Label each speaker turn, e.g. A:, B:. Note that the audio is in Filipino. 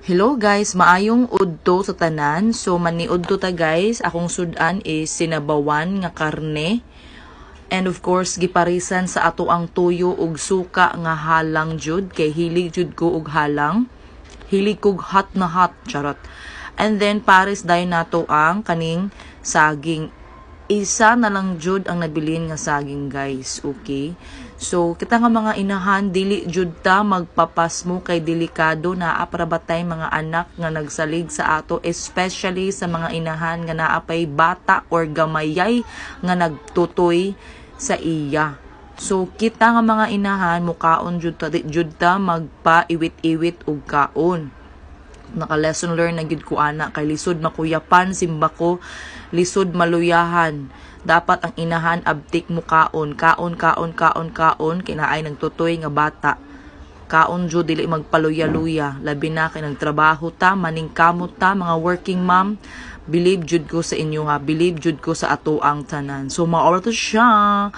A: Hello guys, maayong udto sa tanan. So maniudto ta guys, akong sudan is sinabawan nga karne. And of course, giparisan sa ato ang tuyo ug suka nga halang jud kay hilig jud ko og halang. Hilig kog hot na hot, charot. And then pares dayon nato ang kaning saging. Isa na lang jud ang nabilin nga saging guys, okay? So kita nga mga inahan dili jud ta magpapasmo kay delikado na aprabatay mga anak nga nagsalig sa ato, especially sa mga inahan nga naapay bata or gamayay nga nagtutoy sa iya. So kita nga mga inahan mukaon jud ta magpa-iwit-iwit og kaon. Naka-lesson learn na gid ko ana kay lisod makuyapan simba ko, lisod maluyahan. Dapat ang inahan abtik mo kaon kinaay nagtutoy nga bata. Kaon jud dili magpaluya-luya, labi na kay nagtrabaho ta, maningkamot ta mga working mom. Believe jud ko sa inyo ha, believe jud ko sa ato ang tanan. So mao to siya.